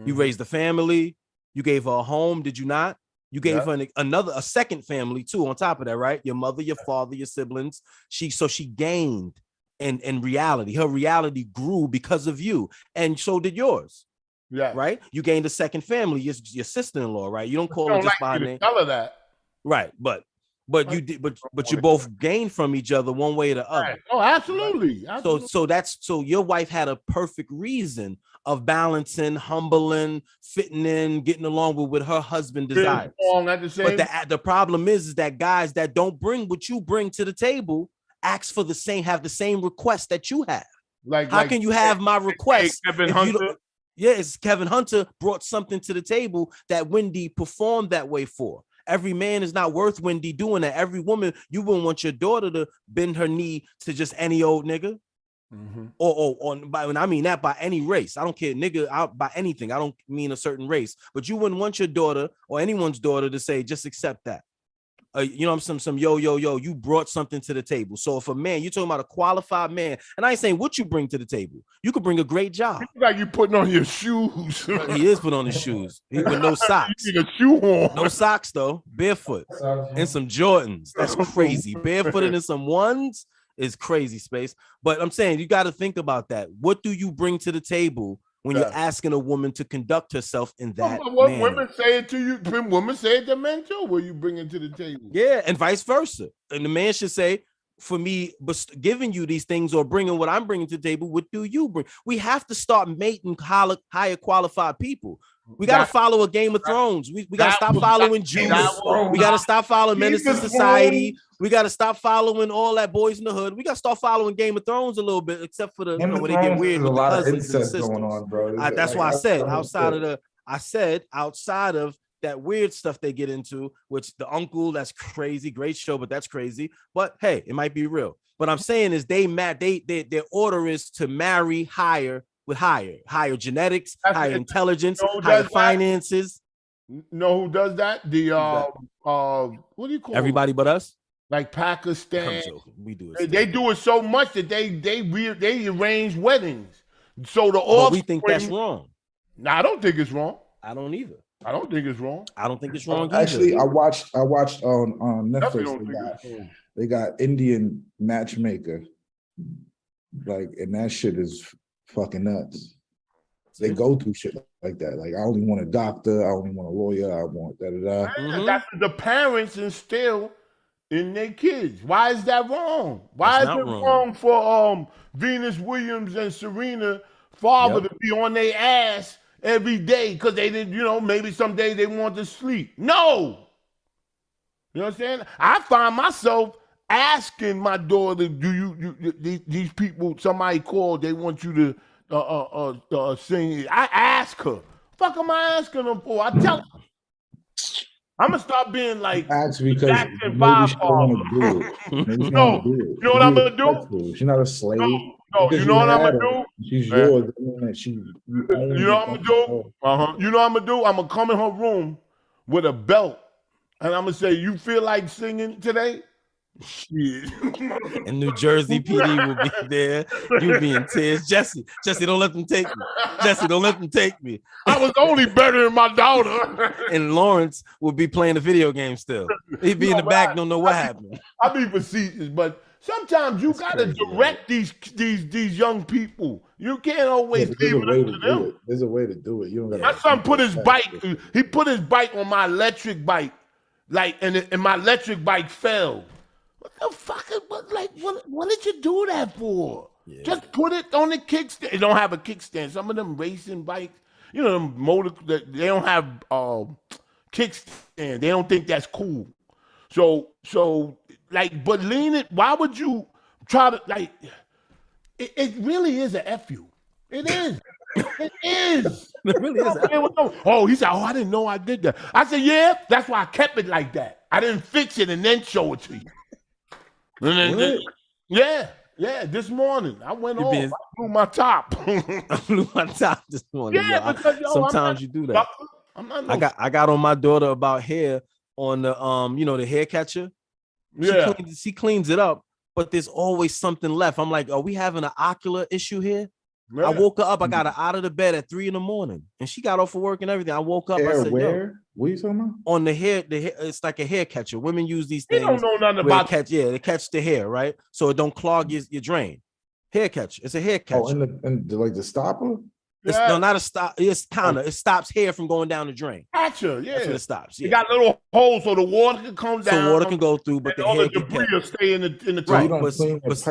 B: You raised a family. You gave her a home. Did you not? You gave her a second family too on top of that, right? Your mother, your father, your siblings. She gained in reality. Her reality grew because of you. And so did yours.
A: Yeah.
B: Right? You gained a second family, your sister-in-law, right? You don't call her just by name.
A: Tell her that.
B: Right. But But you did, but you both gained from each other one way or the other.
A: Oh, absolutely.
B: So your wife had a perfect reason of balancing, humbling, fitting in, getting along with what her husband desires. But the problem is that guys that don't bring what you bring to the table ask for have the same request that you have. How can you have my request?
A: Kevin Hunter?
B: Yes, Kevin Hunter brought something to the table that Wendy performed that way for. Every man is not worth Wendy doing that. Every woman, you wouldn't want your daughter to bend her knee to just any old nigga. Mm-hmm. Or when I mean that by any race. I don't care, nigga, by anything. I don't mean a certain race. But you wouldn't want your daughter or anyone's daughter to say, just accept that. You know, some yo, you brought something to the table. So if a man, you're talking about a qualified man, and I ain't saying what you bring to the table. You could bring a great job.
A: Like you putting on your shoes.
B: He is putting on his shoes. He with no socks.
A: You need a shoe on.
B: No socks though. Barefoot. And some Jordans. That's crazy. Barefooted in some ones is crazy, Space. But I'm saying you got to think about that. What do you bring to the table when you're asking a woman to conduct herself in that manner?
A: Women say it to you. Women say it to men too. What you bring to the table?
B: Yeah, and vice versa. And the man should say, for me, but giving you these things or bringing what I'm bringing to the table, what do you bring? We have to start mating higher qualified people. We got to follow a Game of Thrones. We got to stop following Jews. We got to stop following Menace to Society. We got to stop following all that Boys in the Hood. We got to start following Game of Thrones a little bit, except for the when they get weird with the cousins and sisters. Going on, bro. That's why I said outside of that weird stuff they get into, which the uncle, that's crazy, great show, but that's crazy. But hey, it might be real. What I'm saying is their order is to marry higher with higher genetics, higher intelligence, higher finances.
A: Know who does that? What do you call
B: everybody but us?
A: Like Pakistan.
B: We do it.
A: They do it so much that they arrange weddings. So
B: we think that's wrong.
A: No, I don't think it's wrong.
B: I don't either.
A: I don't think it's wrong.
B: I don't think it's wrong.
C: Actually, I watched on Netflix. They got Indian matchmaker, and that shit is fucking nuts. They go through shit like that. Like, I only want a doctor. I only want a lawyer. I want da-da-da.
A: Mm-hmm. That's the parents instill in their kids. Why is that wrong? Why is it wrong for Venus Williams and Serena father to be on their ass every day because they didn't, maybe someday they want to sleep? No. You know what I'm saying? I find myself asking my daughter, these people, somebody called, they want you to sing. I ask her. Fuck am I asking them for? I tell her. I'm gonna stop being like
C: that's because maybe she don't want to do it.
A: No, you know what I'm gonna do?
C: She's not a slave.
A: No, you know what I'm gonna do?
C: She's yours.
A: You know what I'm gonna do? You know what I'm gonna do? I'm gonna come in her room with a belt, and I'm gonna say, "You feel like singing today?" Shit.
B: And New Jersey PD will be there. You'll be in tears. Jesse, don't let them take me. Jesse, don't let them take me.
A: I was only better than my daughter.
B: And Lawrence will be playing the video game still. He'd be in the back, don't know what happened.
A: I'll be facetious, but sometimes you gotta direct these young people. You can't always leave it up to them.
C: There's a way to do it. You don't gotta.
A: My son put his bike. He put his bike on my electric bike, and my electric bike fell. What the fuck? What did you do that for? Yeah. Just put it on the kickstand. It don't have a kickstand. Some of them racing bikes, them they don't have kickstand. They don't think that's cool. So but lean it. Why would you try to It really is a FU. It is. It is. It really is. He said, I didn't know I did that. I said, yeah, that's why I kept it like that. I didn't fix it and then show it to you. Yeah. This morning I went off. I blew my top.
B: I blew my top this morning.
A: Yeah, because
B: sometimes you do that. I got on my daughter about hair on the the hair catcher.
A: Yeah,
B: she cleans it up, but there's always something left. I'm like, are we having an ocular issue here? Yeah. I woke her up. I got her out of the bed at 3 a.m. and she got off of work and everything. I woke up. I said,
C: where? What are you talking about?
B: On the hair. It's like a hair catcher. Women use these things.
A: They don't know nothing about
B: they catch the hair, right? So it don't clog your drain. Hair catcher. It's a hair catcher.
C: And like the stopper?
B: It's no, not a stop. It's kind of, it stops hair from going down the drain.
A: Gotcha, yeah.
B: That's when it stops. Yeah.
A: It got little holes so the water can come down.
B: So water can go through, but the
A: all
B: hair
A: the debris will stay in the
B: right.
A: top.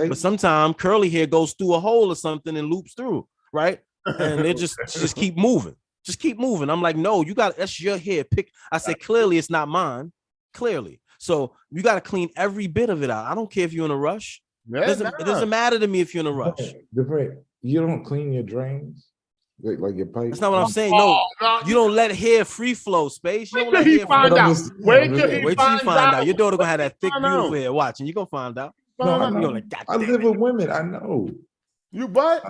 B: But sometimes curly hair goes through a hole or something and loops through, right? And they just keep moving. Just keep moving. I'm like, no, that's your hair. I said, clearly it's not mine. Clearly. So you got to clean every bit of it out. I don't care if you're in a rush. It doesn't matter to me if you're in a rush.
C: You don't clean your drains? Like your pipe?
B: That's not what I'm saying. No, you don't let hair free flow, Space. You don't let hair
A: find out. Wait till you find out.
B: Your daughter gonna have that thick, beautiful hair. Watching, you gonna find out.
C: No, I live with women. I know.
A: You what?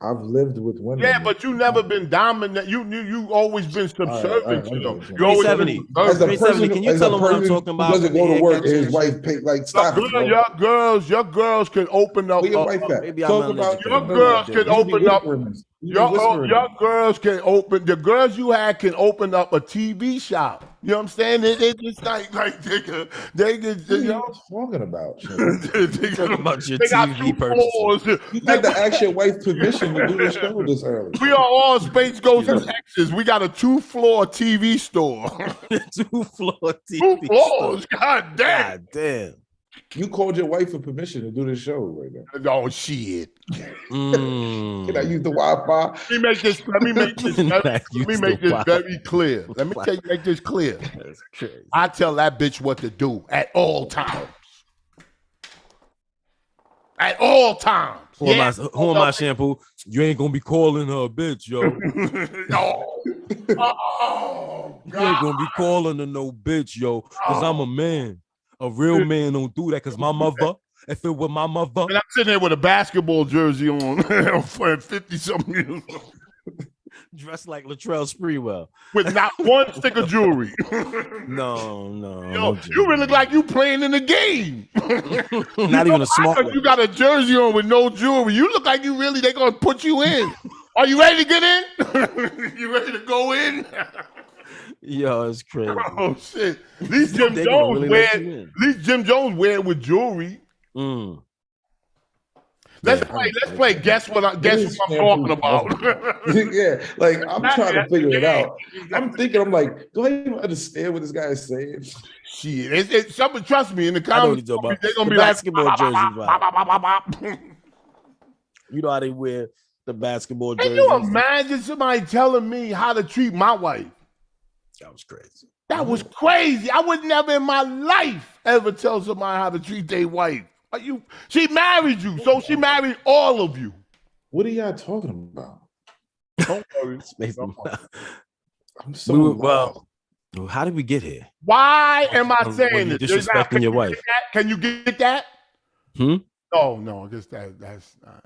C: I've lived with women.
A: Yeah, but you never been dominant. You always been subservient to them. You always
B: 370. 370. Can you tell them what I'm talking about?
C: Doesn't go to work. His wife pay like stop.
A: Your girls can open up.
C: Your wife at?
A: Talk about your girls can open up. Your girls can open. The girls you had can open up a TV shop. You know what I'm saying? They just like they can. You know
C: what I'm talking about?
B: Talking about your TV purchases.
C: You had to ask your wife permission to do the show this early.
A: We are all Space Ghost exes. We got a 2-floor TV store.
B: 2-floor TV.
A: 2 floors.
B: Store.
A: God damn.
B: God damn.
C: You called your wife for permission to do this show right now.
A: Oh shit!
C: Can I use the Wi-Fi?
A: Let me make this very clear. Let me make this clear.
B: That's crazy.
A: I tell that bitch what to do at all times. At all times.
B: Who am I, Shampoo? You ain't gonna be calling her a bitch, yo.
A: No. Oh,
B: you ain't gonna be calling her no bitch, yo. Cause I'm a man. A real man don't do that. Cause my mother, if it were my mother,
A: and I'm sitting there with a basketball jersey on for 50-something years old.
B: Dressed like Latrell Sprewell.
A: With not one stick of jewelry.
B: No.
A: Yo, you really look like you playing in the game.
B: Not even a smart one.
A: You got a jersey on with no jewelry. You look like they gonna put you in. Are you ready to get in? You ready to go in?
B: Yo, it's crazy.
A: Oh shit! These Jim Jones wear it with jewelry. Let's play. Guess what I'm talking about.
C: Yeah, like I'm trying to figure it out. I'm like, do I even understand what this guy is saying?
A: Shit, it's something. Trust me, in the comments, they're gonna be
B: basketball
A: like,
B: jerseys. You know how they wear the basketball jerseys.
A: Can you imagine somebody telling me how to treat my wife?
B: That was crazy.
A: That was crazy. I would never in my life ever tell somebody how to treat their wife. She married you, so she married all of you.
C: What are y'all talking about?
A: Don't worry.
C: I'm so
B: well. How did we get here?
A: Why am I saying this?
B: Disrespecting your wife.
A: Can you get that? Oh no, I guess that's not.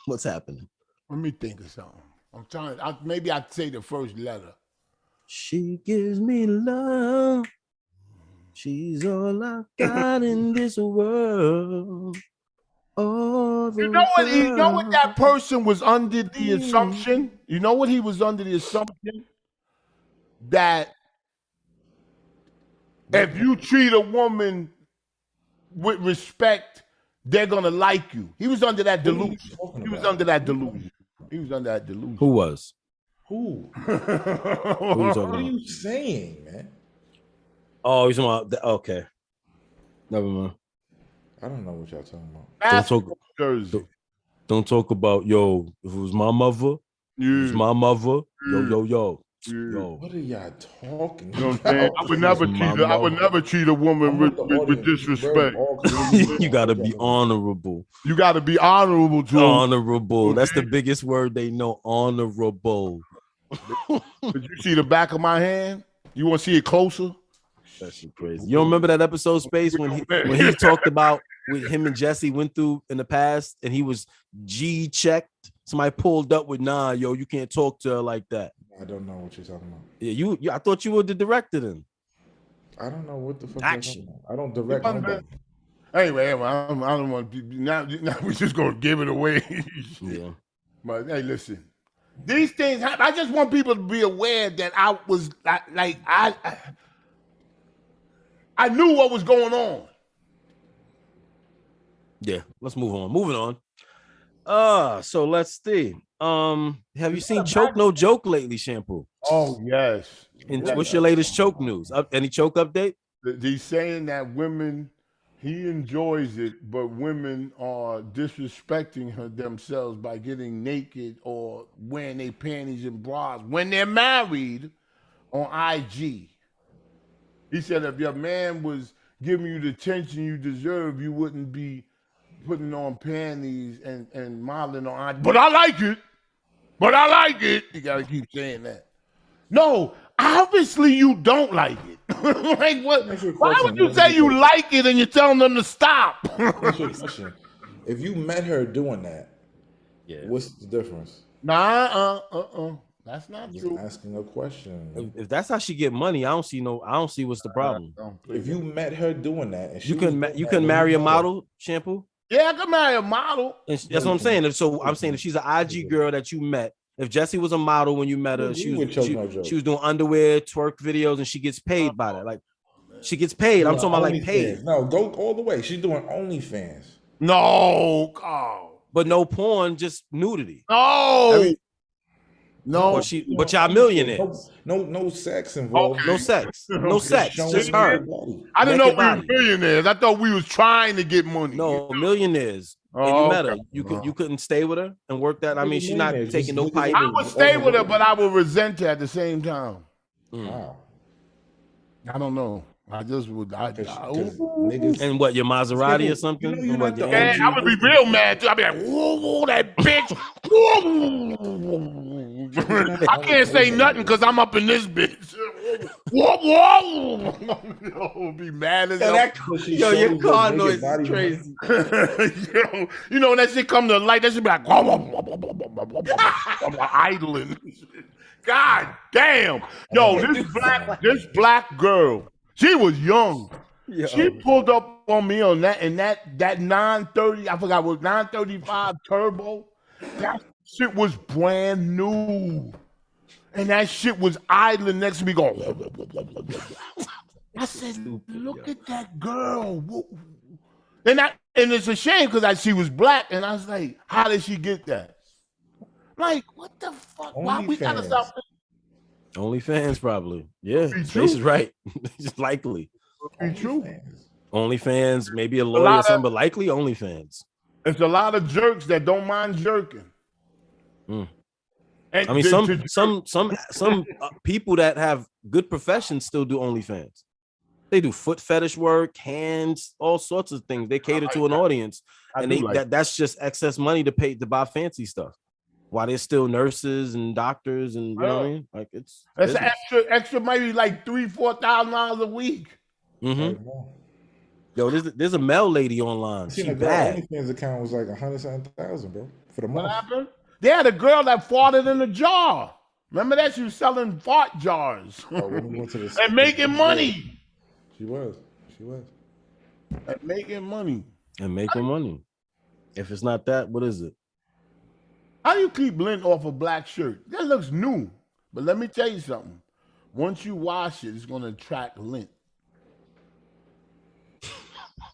B: What's happening?
A: Let me think of something. I'm trying. Maybe I'd say the first letter.
B: She gives me love. She's all I got in this world.
A: You know what that person was under the assumption? You know what he was under the assumption? That if you treat a woman with respect, they're gonna like you. He was under that delusion.
B: Who was?
C: Who?
B: Who you talking
C: What are you saying, man?
B: Oh, he's talking about. Okay, never mind.
C: I don't know what y'all talking
A: about.
B: Don't talk about yo. If it was my mother, it was my mother. Yo.
C: What are y'all talking
A: about? I would never treat a woman with disrespect.
B: You gotta be honorable.
A: You gotta be honorable to
B: honorable. That's the biggest word they know. Honorable.
A: Did you see the back of my hand? You want to see it closer?
B: That's crazy. You don't remember that episode, Space, when he talked about with him and Jesse went through in the past, and he was G checked. Somebody pulled up with yo, you can't talk to her like that.
C: I don't know what you're talking about.
B: Yeah, you. I thought you were the director then.
C: I don't know what the fuck.
B: Action.
C: I don't direct nobody.
A: Anyway, I don't want to. Now we're just gonna give it away.
B: Yeah.
A: But hey, listen. These things happen. I just want people to be aware that I was like I knew what was going on.
B: Yeah, let's move on. Moving on. So let's see. Have you seen Choke No Joke lately, Shampoo?
A: Oh yes.
B: And what's your latest choke news? Any choke update?
A: He's saying that women, he enjoys it, but women are disrespecting her themselves by getting naked or wearing their panties and bras when they're married on IG. He said if your man was giving you the attention you deserve, you wouldn't be putting on panties and modeling on IG. But I like it. But I like it. You gotta keep saying that. No, obviously you don't like it. Like what? Why would you say you like it and you're telling them to stop?
C: If you met her doing that, what's the difference?
A: Nah, that's not
C: Just
A: true.
C: asking a question.
B: If that's how she get money, I don't see what's the problem.
C: If you met her doing that, and
B: you can marry a model, Shampoo.
A: Yeah, I can marry a model.
B: And that's what I'm saying. So I'm saying if she's an IG girl that you met, if Jessie was a model when you met her, she was doing underwear, twerk videos, and she gets paid by that. Like she gets paid. I'm talking about like paid.
C: No, go all the way. She's doing OnlyFans.
A: No, Carl.
B: But no porn, just nudity.
A: No. No,
B: but y'all millionaires.
C: No sex involved.
B: Okay. No sex. Just her.
A: I didn't know we were millionaires. I thought we was trying to get money.
B: No, millionaires. And you met her. You couldn't stay with her and work that. I mean, she's not taking no pipe.
A: I would stay with her, but I would resent her at the same time.
C: Wow.
A: I don't know. I just would.
C: Niggas,
B: and what, your Maserati or something?
A: I would be real mad too. I'd be like, whoa, that bitch. I can't say nothing because I'm up in this bitch. Whoa. Be mad as hell.
B: Your car noise is crazy.
A: You know, when that shit come to light, that should be like, idling. God damn. Yo, this black girl, she was young. Yo. She pulled up on me on that, and that 930, I forgot what, 935 turbo. That shit was brand new. And that shit was idling next to me going. I said, look at that girl. And it's a shame because she was black, and I was like, how did she get that? Like, what the fuck? Why we gotta stop?
B: OnlyFans, probably. Yeah, Space is right. It's likely.
A: Be true.
B: OnlyFans, maybe a lawyer or something, but likely OnlyFans.
A: It's a lot of jerks that don't mind jerking.
B: I mean, some people that have good professions still do OnlyFans. They do foot fetish work, hands, all sorts of things. They cater to an audience, and that's just excess money to buy fancy stuff. While there's still nurses and doctors, and you know what I mean, like it's
A: extra, maybe like $3,000-$4,000 a week.
B: Mm-hmm. Yo, there's a Mel lady online. She bad.
C: OnlyFans account was like $107,000, bro, for the month.
A: What happened? They had a girl that farted in a jar. Remember that? She was selling fart jars and making money.
C: She was.
A: And making money.
B: If it's not that, what is it?
A: How do you keep lint off a black shirt? That looks new. But let me tell you something. Once you wash it, it's going to attract lint.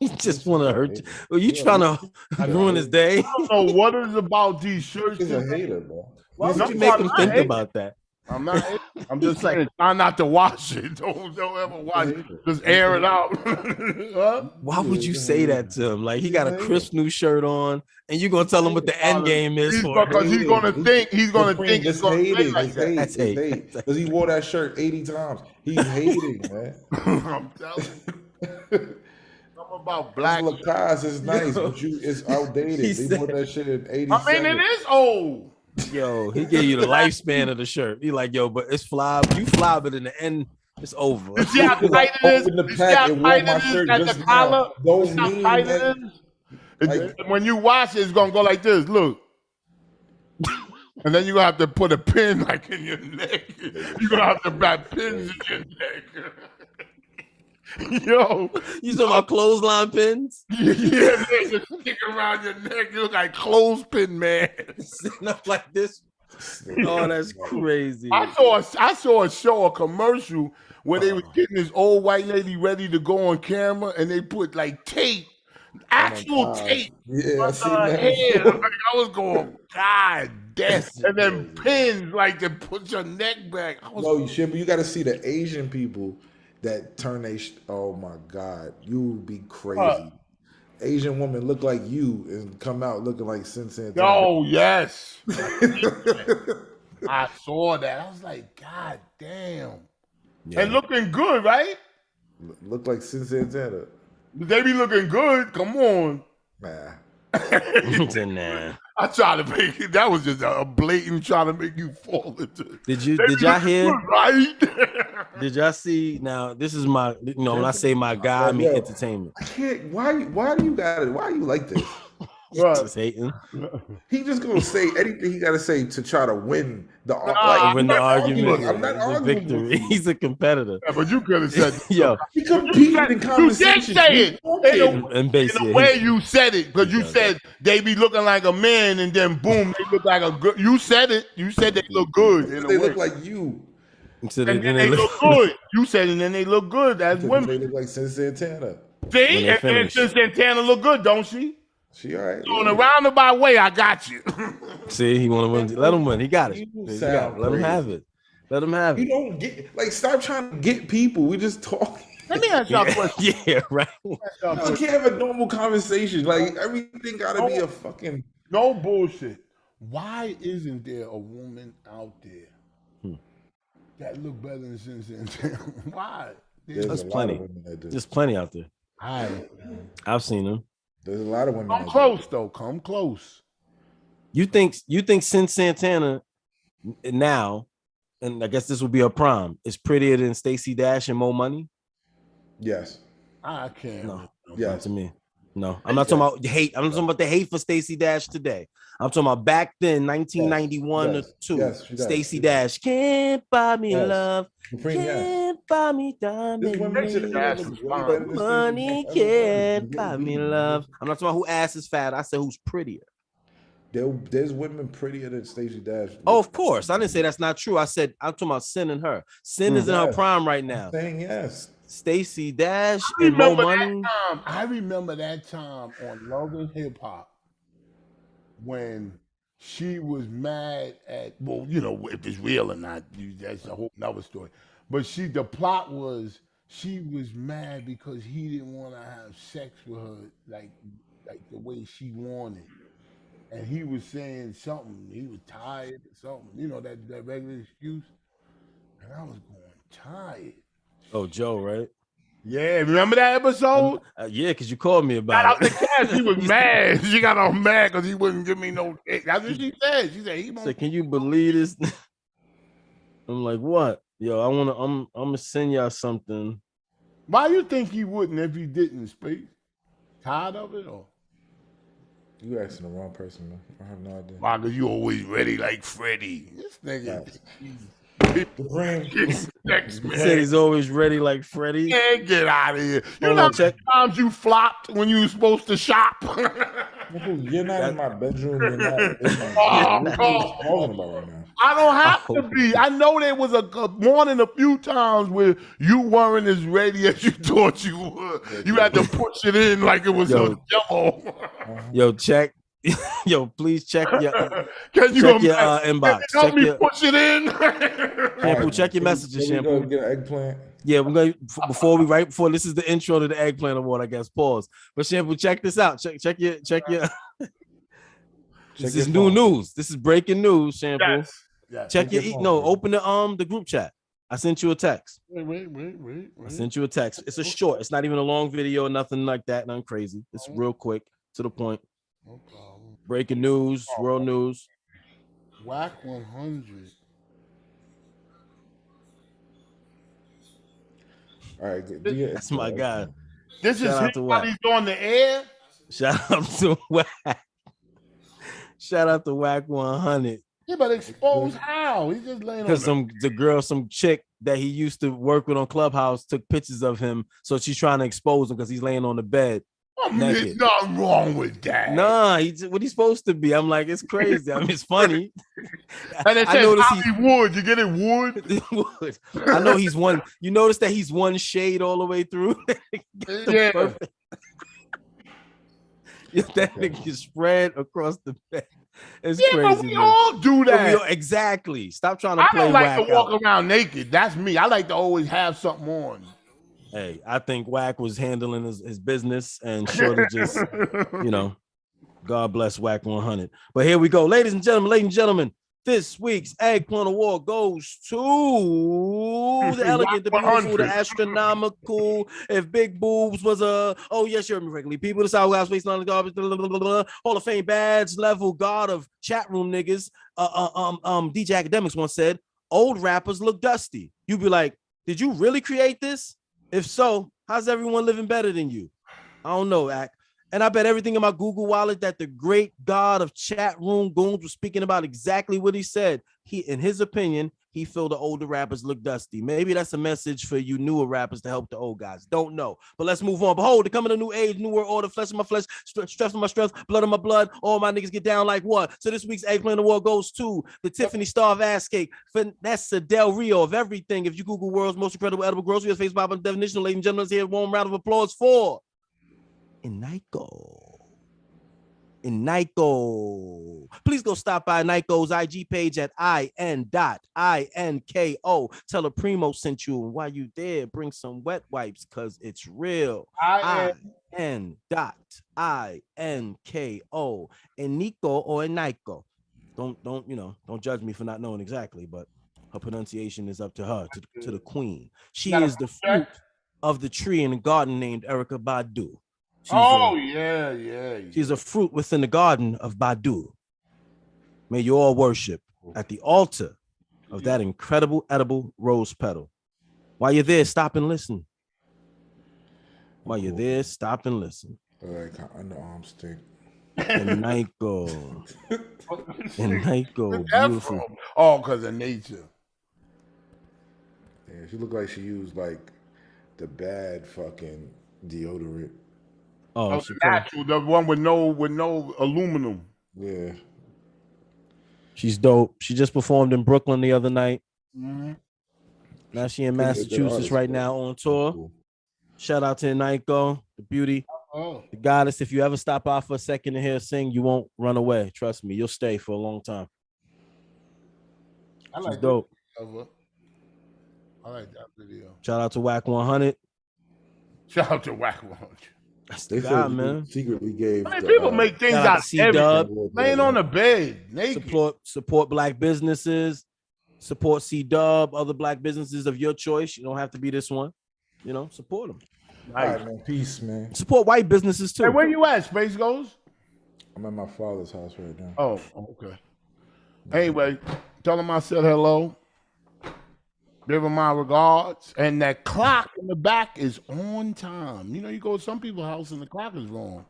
B: You just want to hurt you. Are you trying to ruin his day?
A: I don't know what is about these shirts.
C: He's a hater, bro.
B: Why would you make him think about that?
A: I'm not. I'm just saying, try not to wash it. Don't ever wash it. Just air it out. Huh?
B: Why would you say that to him? Like, he got a crisp new shirt on, and you're gonna tell him what the end game is for?
A: Because he's gonna think it's gonna play like that.
C: That's hate. Because he wore that shirt 80 times. He's hating, man.
A: I'm telling you. About black.
C: Lacoste is nice, but it's outdated. They bought that shit in 80.
A: I mean, it is old.
B: Yo, he gave you the lifespan of the shirt. He like, yo, but it's fly. You fly, but in the end, it's over.
A: You see how tight it is?
C: Open the pack and wear my shirt just now. Don't mean that.
A: When you wash it, it's gonna go like this. Look. And then you're gonna have to put a pin like in your neck. You're gonna have to wrap pins in your neck. Yo,
B: you talking about clothesline pins?
A: Yeah, they just stick around your neck. You look like clothespin man.
B: Sitting up like this. Oh, that's crazy.
A: I saw a show, a commercial where they was getting this old white lady ready to go on camera, and they put like tape Actual tape.
C: Yeah, I seen
A: Head.
C: that.
A: Like, I was going, God damn. And then pins like to put your neck back.
C: No, you got to see the Asian people that turn oh my God, you would be crazy. Asian woman look like you and come out looking like Sin Santana.
A: Oh, yes. I saw that. I was like, God damn. Yeah. And looking good, right?
C: Look like Sin Santana.
A: They be looking good. Come on.
C: Nah.
B: Nah.
A: I tried to make it. That was just a blatant trying to make you fall into.
B: Did y'all hear?
A: Good, right?
B: Did y'all see? Now this is my. When I say my guy, I mean entertainment.
C: I can't. Why do you got it? Why are you like this?
B: Just hating.
C: He just gonna say anything he gotta say to try to win the
B: win the argument.
C: I'm not arguing.
B: Victory. He's a competitor.
A: Yeah, but you could have said,
B: "Yo,
C: he competed in conversation."
A: You did say it
B: in
A: the way you said it, because you said they be looking like a man, and then boom, they look like a good. You said it. You said they look good.
C: They look like you.
A: And then they look good. You said, and then they look good as women.
C: They look like Sin Santana.
A: See, and Sin Santana look good, don't she?
C: She all right.
A: So in a roundabout way, I got you.
B: See, he want to win. Let him win. He got it. Let him have it. Let him have it.
C: You don't get stop trying to get people. We just talking.
A: Let me ask y'all a question.
B: Yeah, right.
C: You can't have a normal conversation. Like everything gotta be a fucking
A: no bullshit. Why isn't there a woman out there that look better than Sin Santana? Why?
B: There's plenty. There's plenty out there. I've seen them.
C: There's a lot of women.
A: Come close, though. Come close.
B: You think Sin Santana now, and I guess this would be a prime, is prettier than Stacey Dash and Mo Money?
C: Yes.
A: I can't.
B: No.
C: Yes.
B: Not to me. No. I'm not talking about hate. I'm not talking about the hate for Stacey Dash today. I'm talking about back then, 1991 or 2. Yes, Stacey Dash can't buy me love. Can't buy me diamonds. Money can't buy me love. I'm not talking about who ass is fat. I said who's prettier.
C: There's women prettier than Stacey Dash.
B: Oh, of course. I didn't say that's not true. I said I'm talking about Sin and her. Sin is in her prime right now.
C: I'm saying yes.
B: Stacey Dash and Mo Money.
A: I remember that time on Love and Hip Hop when she was mad at, well, you know, if it's real or not, that's a whole nother story. But the plot was she was mad because he didn't want to have sex with her like the way she wanted. And he was saying something, he was tired or something, you know, that regular excuse. And I was going, tired.
B: Oh, Joe, right?
A: Yeah, remember that episode?
B: Yeah, because you called me about
A: out it. The cash, she was mad. She got all mad because he wouldn't give me no dick. That's what she said. She said, "He won't."
B: So can you believe this? I'm like, what? Yo, I'm gonna send y'all something.
A: Why you think he wouldn't if he didn't speak? Tired of it, or?
C: You asking the wrong person, man. I have no idea.
A: Why? Because you always ready like Freddie. This nigga.
B: Next, man. He said he's always ready like Freddie.
A: Yeah, get out of here. You know how times you flopped when you were supposed to shop?
C: You're not in my bedroom. You're not in my what are you talking about right now?
A: I don't have to be. I know there was a morning a few times where you weren't as ready as you thought you were. You had to push it in like it was a demo.
B: Yo, check. Yo, please check your inbox.
A: Help me push it in.
B: Shampoo, check your messages, Shampoo.
C: Get an eggplant.
B: Yeah, we're going right before this is the intro to the eggplant award, I guess. Pause. But Shampoo, check this out. Check your This is new news. This is breaking news, Shampoo. Yes. Check your open the group chat. I sent you a text.
A: Wait.
B: I sent you a text. It's a short. It's not even a long video or nothing like that. Nothing crazy. It's real quick, to the point.
A: No problem.
B: Breaking news, world news.
A: Whack 100.
C: All right, good.
B: That's my guy.
A: This is him while he's on the air.
B: Shout out to Whack. Shout out to Whack 100.
A: Yeah, but expose how? He's just laying on.
B: Because some chick that he used to work with on Clubhouse took pictures of him, so she's trying to expose him because he's laying on the bed.
A: There's nothing wrong with that.
B: Nah, what he's supposed to be. I'm like, it's crazy. I mean, it's funny.
A: And it says Hollywood. You get it, wood?
B: Wood. I know he's one. You notice that he's one shade all the way through?
A: Yeah.
B: That nigga is spread across the bed. It's
A: Yeah,
B: crazy.
A: but we all do that.
B: Exactly. Stop trying to
A: I
B: play
A: don't like
B: Whack
A: to walk
B: out.
A: around naked. That's me. I like to always have something on.
B: Hey, I think Whack was handling his business and Shorty just, God bless Whack 100. But here we go. Ladies and gentlemen, this week's Eggplant Award goes to the elegant, the beautiful, the astronomical. If Big Boobs was oh yes, you heard me correctly. People, the Southwest Space Line Garbage, Hall of Fame badge level god of chat room niggas. DJ Academics once said, old rappers look dusty. You'd be like, did you really create this? If so, how's everyone living better than you? I don't know, Act. And I bet everything in my Google Wallet that the great god of chat room goons was speaking about exactly what he said. In his opinion, he feel the older rappers look dusty. Maybe that's a message for you newer rappers to help the old guys. Don't know. But let's move on. Behold, the coming of new age, new world order, flesh of my flesh, stress of my stress, blood of my blood. All my niggas get down like what? So this week's Eggplant Award goes to the Tiffany Star of Ass Cake. Vanessa Del Rio of everything. If you Google world's most incredible edible grocery, face by definition, ladies and gentlemen, here, warm round of applause for Iniko. Please go stop by Niko's IG page at in.inko. Tell her Primo sent you, and while you there, bring some wet wipes because it's real. in.inko. Iniko or Iniko. Don't judge me for not knowing exactly, but her pronunciation is up to her, to the queen. She is the fruit of the tree in the garden named Erykah Badu. She's a fruit within the garden of Badu. May you all worship at the altar of that incredible edible rose petal. While you're there, stop and listen. All right,
C: underarm stick.
B: And Niko. Beautiful.
A: Oh, because of nature.
C: Yeah, she looked like she used like the bad fucking deodorant.
A: Oh, the natural, the one with no aluminum.
C: Yeah.
B: She's dope. She just performed in Brooklyn the other night.
A: Mm-hmm.
B: Now she in Massachusetts right now on tour. Cool. Shout out to Niko, the beauty, the goddess. If you ever stop by for a second to hear her sing, you won't run away. Trust me, you'll stay for a long time. She's dope.
A: I like that video.
B: Shout out to Whack 100.
A: Shout out to Whack 100.
B: That's the guy, man.
C: Secretly gave.
A: People make things out of everything. Laying on the bed, naked.
B: Support black businesses. Support C-Dub, other black businesses of your choice. You don't have to be this one. Support them.
C: All right, man. Peace, man.
B: Support white businesses too.
A: Hey, where you at, Space Ghost?
C: I'm at my father's house right now.
A: Oh, okay. Anyway, tell him I said hello. Give him my regards. And that clock in the back is on time. You go to some people's house and the clock is wrong.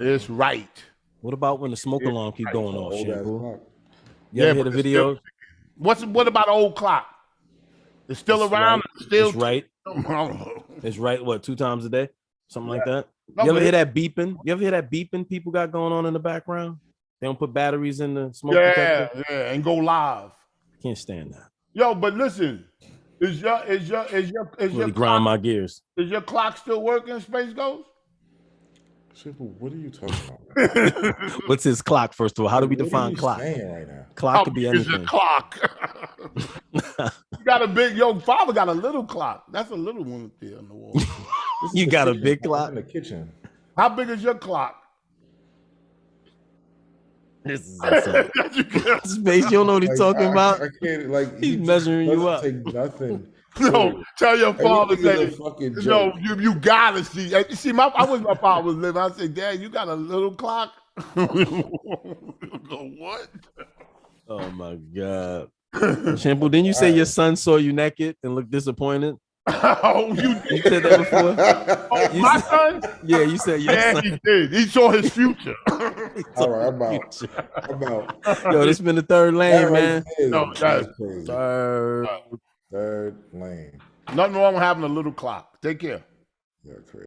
A: It's right.
B: What about when the smoke alarm keep going off, Shampoo? You
A: ever
B: hear the video?
A: What about old clock? It's still around.
B: Right. It's right. It's right. What, 2 times a day? Something like that. You ever hear that beeping? People got going on in the background? They don't put batteries in the smoke detector?
A: Yeah, and go live.
B: Can't stand that.
A: Yo, but listen, is your
B: really grind my gears.
A: Is your clock still working, Space Ghost?
C: Simple. What are you talking about?
B: What's his clock? First of all, how do we define clock?
C: Right now?
B: Clock could be anything.
A: It's a clock. You got a big. Your father got a little clock. That's a little one there on the wall.
B: You got a big clock
C: in the kitchen.
A: How big is your clock?
B: This is Space. You don't know what he's talking about.
C: I can't
B: he's measuring you up.
C: Take nothing.
A: No, tell your father that. No, you gotta see. See, I wish my father was living. I said, Dad, you got a little clock. What?
B: Oh my God. Shampoo, didn't you say your son saw you naked and looked disappointed?
A: Oh, you
B: said that before?
A: Oh, my son?
B: Yeah, you said your son.
A: He did. He saw his future.
C: All right, I'm out.
B: Yo, this been the third lane, man.
A: No, that's
C: crazy.
B: Third
C: lane.
A: Nothing wrong with having a little clock. Take care.
C: Yeah, crazy.